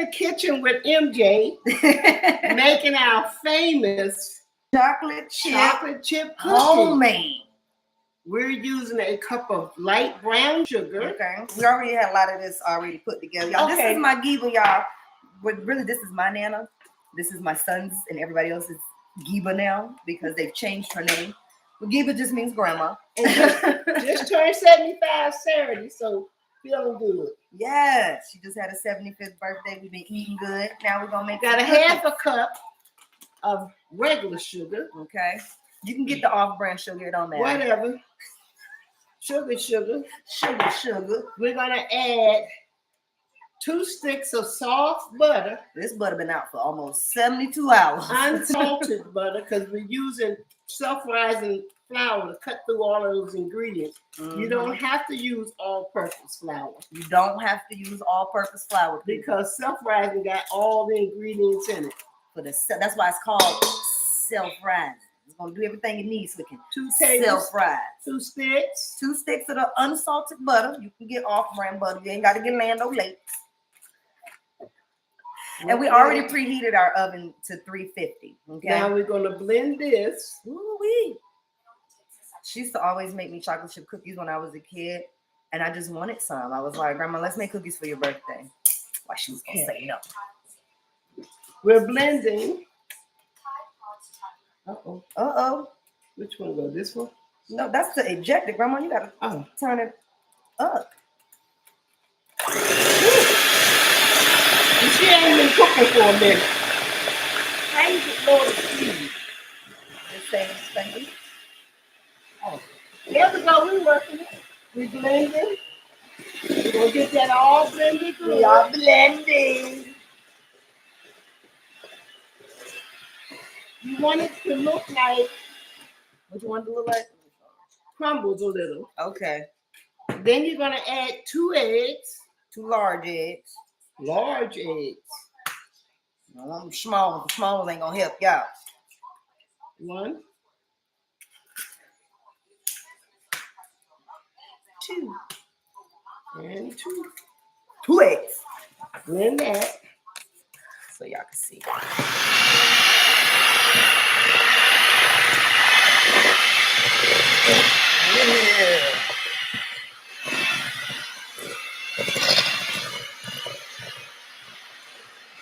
the kitchen with MJ, making our famous chocolate chip cookies. homemade. We're using a cup of light brown sugar. Okay. We already had a lot of this already put together. Y'all, Okay. This is my Geeba, y'all. But really, this is my Nana. This is my son's and everybody else's Geeba now because they've changed her name. But Geeba just means grandma. And just turned 75 Saturday, so feeling good. Yes, she just had a 75th birthday. We've been eating good. Now we're gonna make got a half a cup of regular sugar. Okay. You can get the off-brand sugar, it don't matter. Whatever. Sugar. We're gonna add 2 sticks of soft butter. This butter been out for almost 72 hours. Unsalted butter, because we're using self-rising flour to cut through all of those ingredients. Mm-hmm. You don't have to use all-purpose flour. You don't have to use all-purpose flour because self-rising got all the ingredients in it. That's why it's called self-rising. It's gonna do everything it needs so it can 2 tables, self-rise. 2 sticks. 2 sticks of the unsalted butter. You can get off-brand butter. You ain't got to get Lando Lakes. And we already preheated our oven to 350. Okay. Now we're gonna blend this. Ooh-wee. She used to always make me chocolate chip cookies when I was a kid, and I just wanted some. I was like, Grandma, let's make cookies for your birthday. Why she was gonna say no. We're blending. Uh-oh. Which one go? This one? No, that's the ejector, Grandma. You gotta turn it up. And she ain't been cooking for a minute. How you get low to speed? Just saying, thank you. Oh, there we go. We're working it. We blending. We're gonna get that all blended. We are blending. You want it to look like. What you want it to look like? Crumbles a little. Okay. Then you're gonna add 2 eggs. 2 large eggs. Large eggs. No, small. The small ones ain't gonna help y'all. 1, 2, and 2. 2 eggs. Blend that so y'all can see. Yeah.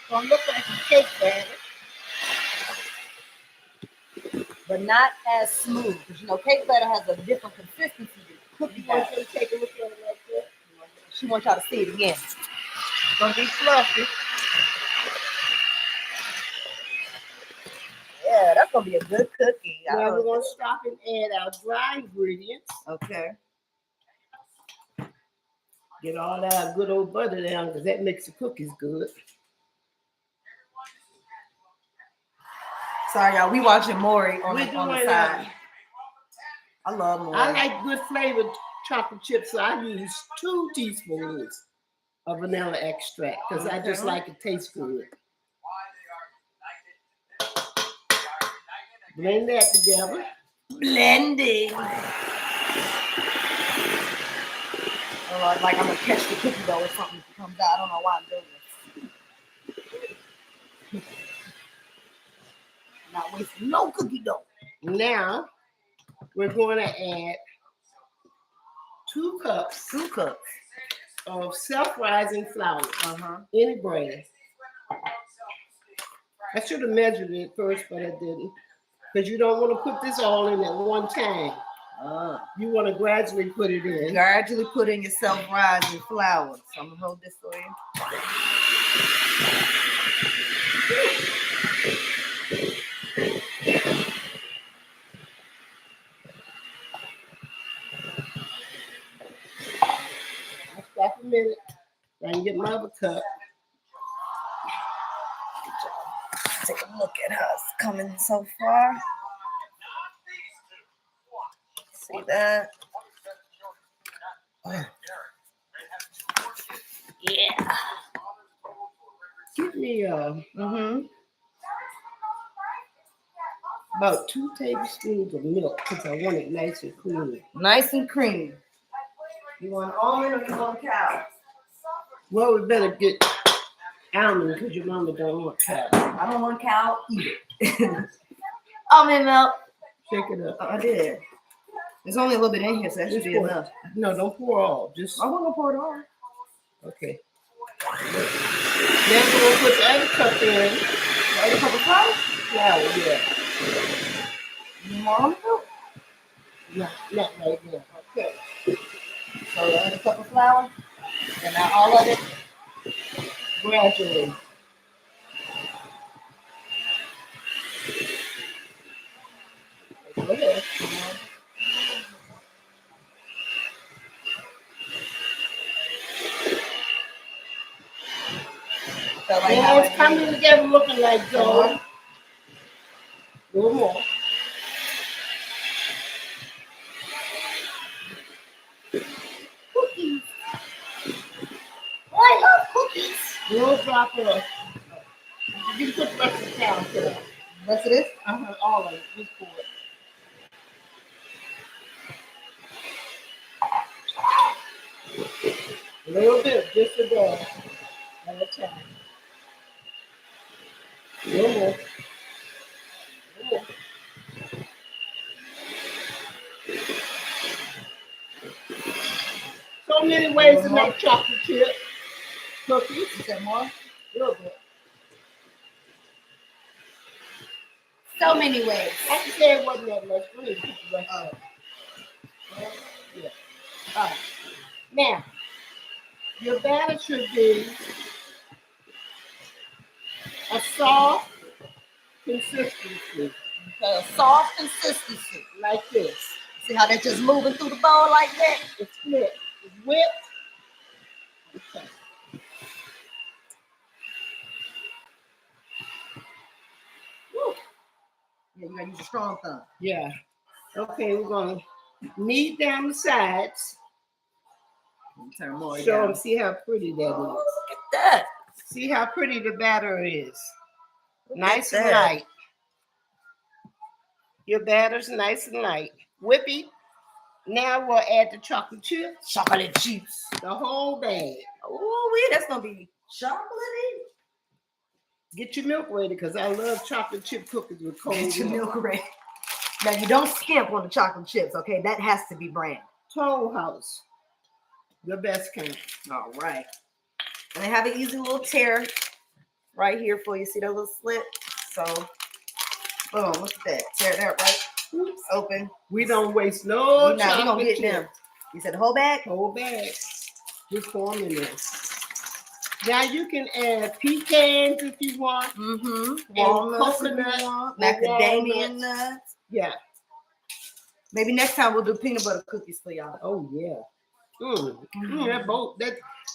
Gonna look like a cake batter, but not as smooth. Because you know, cake batter has a different consistency than cookie batter. You want to take a look at it like that? She wants y'all to see it again. It's gonna be fluffy. Yeah, that's gonna be a good cookie. Now we're gonna stop and add our dry ingredients. Okay. Get all that good old butter down because that makes the cookies good. Sorry, y'all. We watching Maury on the side. I love Maury. I like good flavored chocolate chips, so I use 2 teaspoons of vanilla extract because I just like it tastes good. Blend that together. Blending. Oh, like I'm gonna catch the cookie dough or something comes out. I don't know why I'm doing this. Not wasting no cookie dough. Now we're going to add 2 cups. 2 cups of self-rising flour. Any brand. I should have measured it first, but I didn't. Because you don't want to put this all in at one time. You want to gradually put it in. Gradually put in your self-rising flour. So I'm going to hold this for you. Stop a minute. I can get my other cup. Take a look at how it's coming so far. See that? Yeah. Give me about 2 tablespoons of milk because I want it nice and creamy. Nice and creamy. You want almond or you want cow? Well, we better get almond because your mama don't want cow. I don't want cow either. Almond milk. Shake it up. I did. There's only a little bit in here, so that should be pour. enough. No, don't pour all. Just I wasn't gonna pour it all. okay. Then we'll put the other cup in. The other cup of flour? Flour, yeah. You want almond milk? No, not right now. Okay. So the other cup of flour, and now all of it Gradually. Go ahead. So like Yeah, it's coming together looking like dough. A little more. cookies. Oh, I love cookies. A little drop of. You can put the rest of the cow to it. Rest of this? All of it. Just pour it. A little bit, just a dab at a time. A little more. A little more. So many ways to make chocolate chip cookies. You said more? A little bit. So many ways. I can say it wasn't that much. Really, put the rest of it. Yeah. All right. Now, your batter should be a soft consistency. A soft consistency. Like this. See how that's just moving through the bowl like that? It's flipped. It's whipped. Okay. Woo. Yeah, you gotta use a strong thumb. Yeah. Okay, we're going to knead down the sides. Turn more Show down. them, see how pretty that is. Oh, look at that. See how pretty the batter is. Look Nice at and that. light. Your batter's nice and light. Whippy. Now we'll add the chocolate chips. Chocolate chips. The whole bag. Oh, wait, that's gonna be chocolatey. Get your milk ready because I love chocolate chip cookies with cold Get your milk. milk ready. Now you don't skimp on the chocolate chips, okay? That has to be brand. Toll House. The best kind. All right. And they have an easy little tear right here for you. See that little slit? So, boom, look at that. Tear that right. Oops, open. We don't waste no We gonna chocolate get them. chips. You said the whole bag? Whole bag. Just pour them in there. Now you can add pecans if you want. Mm-hmm. Walnuts if you Coconut, want, or macadamia walnuts. nuts. Yeah. Maybe next time we'll do peanut butter cookies for y'all. Oh yeah.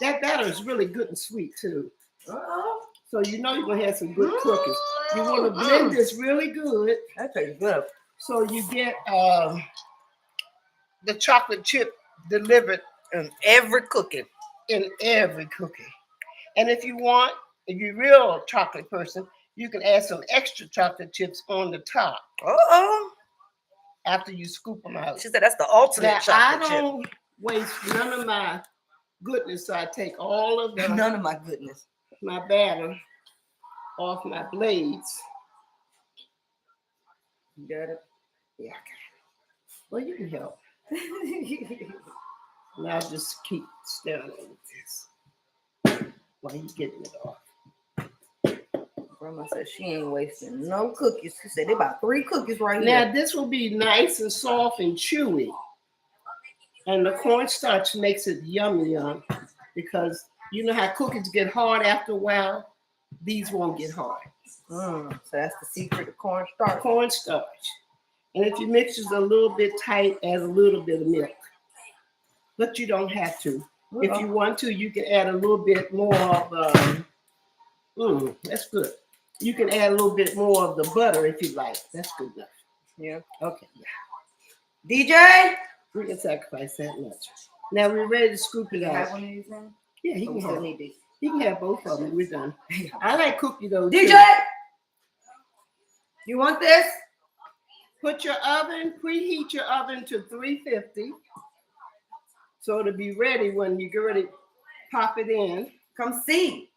That batter is really good and sweet too. So you know you're gonna have some good cookies. You want to blend this really good. That tastes good. So you get the chocolate chip delivered in every cookie. In every cookie. And if you want, if you're a real chocolate person, you can add some extra chocolate chips on the top after you scoop them out. She said that's the ultimate Now, I chocolate chip. don't waste none of my goodness, so I take all of None of my goodness. my batter off my blades. You got it? Yeah, I got it. Well, you can help. And I'll just keep stirring it with this while you getting it off. Grandma said she ain't wasting no cookies. She said they about 3 cookies right Now, here. this will be nice and soft and chewy. And the cornstarch makes it yummy because you know how cookies get hard after a while? These won't get hard. So that's the secret of cornstarch. Cornstarch. And if your mix is a little bit tight, add a little bit of milk. But you don't have to. If you want to, you can add a little bit more of, that's good. You can add a little bit more of the butter if you like. That's good enough. Yeah. Okay, yeah. DJ? We can sacrifice that much. Now we're ready to scoop it You have out. one of these now? Yeah, he Or can we still have. need these? He can have both of them. We're done. I like cookie dough. DJ? Too. You want this? Put your oven, preheat your oven to 350. So it'll be ready when you get ready, pop it in. Come see.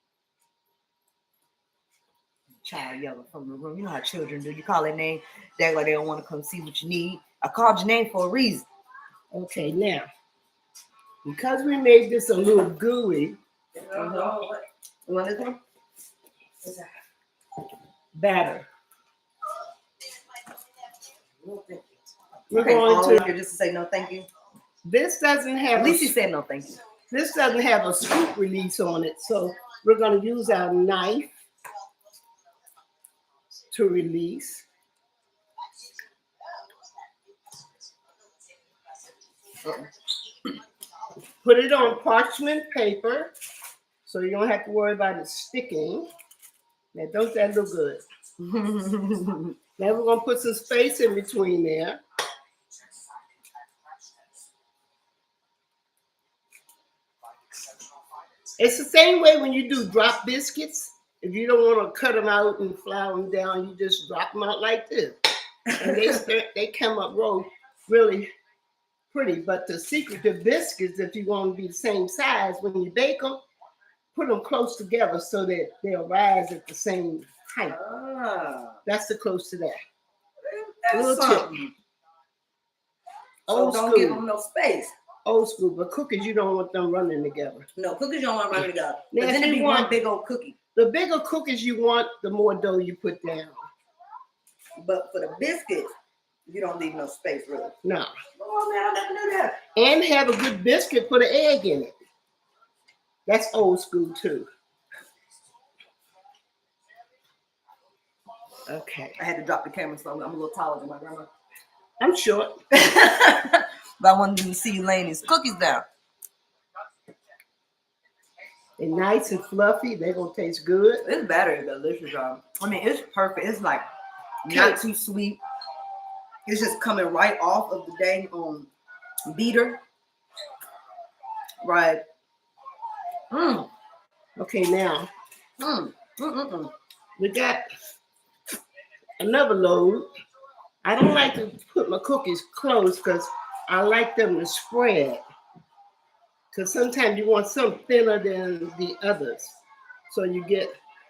child yelling from the room. You know how children do. You call their name, they act like they don't want to come see what you need. I called your name for a reason. Okay, now, because we made this a little gooey, You want this one? batter. No, thank you. We're Okay, all going up to, here just to say no thank you. this doesn't have, At least he said no thank you. this doesn't have a scoop release on it. So we're going to use our knife to release. Put it on parchment paper so you don't have to worry about it sticking. Now, don't that look good? Now we're going to put some space in between there. It's the same way when you do drop biscuits. If you don't want to cut them out and flour them down, you just drop them out like this. And they come up really pretty. But the secret to biscuits, if you want to be the same size, when you bake them, put them close together so that they'll rise at the same height. That's the close to that. That's something. Old So don't school. give them no space. Old school, but cookies, you don't want them running together. No, cookies you don't want to run together. Now, But if then it'd you be one want- big old cookie. The bigger cookies you want, the more dough you put down. But for the biscuits, you don't leave no space, really. No. Oh, man, I never knew that. And have a good biscuit, put an egg in it. That's old school too. Okay. I had to drop the camera, so I'm a little taller than my grandma. I'm short. But I wanted to see you laying these cookies down. They're nice and fluffy. They're going to taste good. This batter is delicious, y'all. I mean, it's perfect. It's like not too sweet. It's just coming right off of the dang beater. Right. Okay, now we got another load. I don't like to put my cookies close because I like them to spread. Because sometimes you want some thinner than the others. So you get,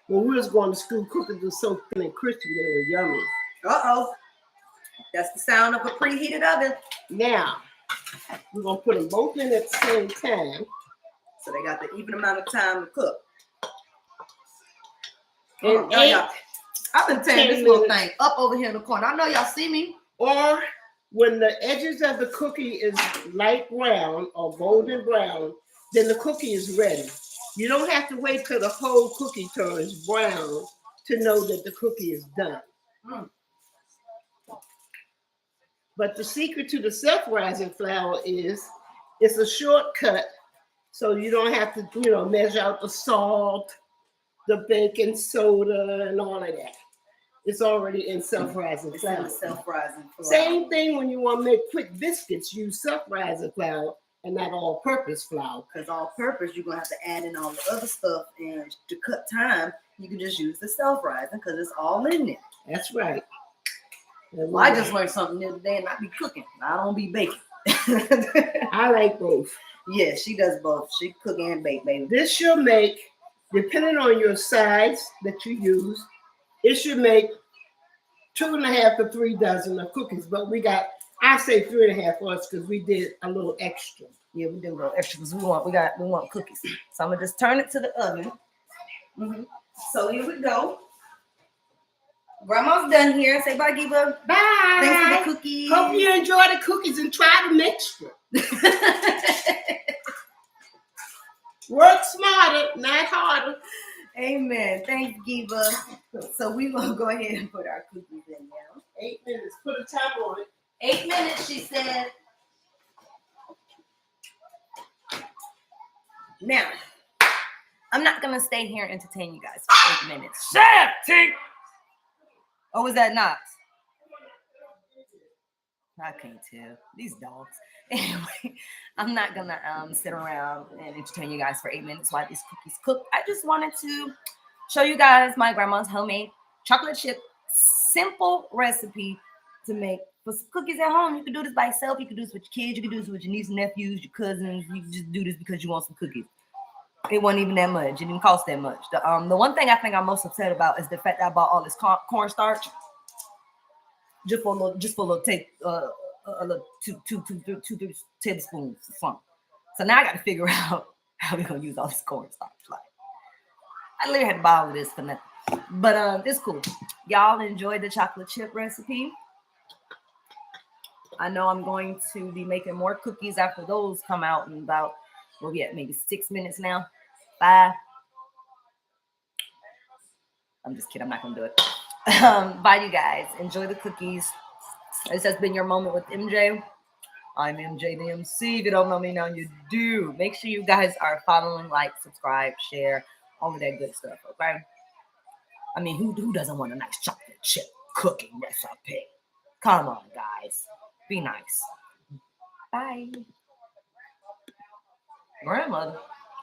when we was going to school, cookies were so thin and crispy, they were yummy. Uh-oh. That's the sound of a preheated oven. Now, we're going to put them both in at the same time. So they got the even amount of time to cook. And I've been tearing this little thing up over here in the corner. I know y'all see me. Or when the edges of the cookie is light brown or golden brown, then the cookie is ready. You don't have to wait till the whole cookie turns brown to know that the cookie is done. But the secret to the self-rising flour is it's a shortcut, so you don't have to, measure out the salt, the baking soda, and all of that. It's already in self-rising flour. Self-rising flour. Same thing when you want to make quick biscuits, use self-rising flour and not all-purpose flour. Because all-purpose, you're going to have to add in all the other stuff. And to cut time, you can just use the self-rising because it's all in there. That's right. Well, I just learned something new today and I be cooking. I don't be baking. I like both. Yeah, she does both. She cook and bake, baby. This should make, depending on your size that you use, it should make 2.5 to 3 dozen of cookies. But I say 3.5 for us because we did a little extra. Yeah, we did a little extra because we want cookies. So I'm gonna just turn it to the oven. So here we go. Grandma's done here. Say bye, Geeba. Bye. Thanks for the cookies. Hope you enjoy the cookies and try the mixture. Work smarter, not harder. Amen. Thanks, Geeba. So we will go ahead and put our cookies in now. 8 minutes. Put a time on it. 8 minutes, she said. Now, I'm not going to stay here and entertain you guys for 8 minutes. Shut up, Tink! Oh, was that Knox? I can't tell. These dogs. Anyway, I'm not going to sit around and entertain you guys for 8 minutes while these cookies cook. I just wanted to show you guys my grandma's homemade chocolate chip simple recipe to make for some cookies at home. You can do this by yourself. You can do this with your kids. You can do this with your nieces and nephews, your cousins. You can just do this because you want some cookies. It wasn't even that much. It didn't cost that much. The one thing I think I'm most upset about is the fact that I bought all this cornstarch just for a little a little two tablespoons of something. So now I got to figure out how we're gonna use all this cornstarch. Like I literally had to buy all of this for nothing. But it's cool. Y'all enjoy the chocolate chip recipe. I know I'm going to be making more cookies after those come out in about, well, yeah, maybe 6 minutes now. 5. I'm just kidding. I'm not going to do it. Bye, you guys. Enjoy the cookies. This has been your moment with MJ. I'm MJ the MC. If you don't know me now, you do. Make sure you guys are following, like, subscribe, share, all of that good stuff, okay? I mean, who doesn't want a nice chocolate chip cooking recipe? Come on, guys. Be nice. Bye. Grandmother.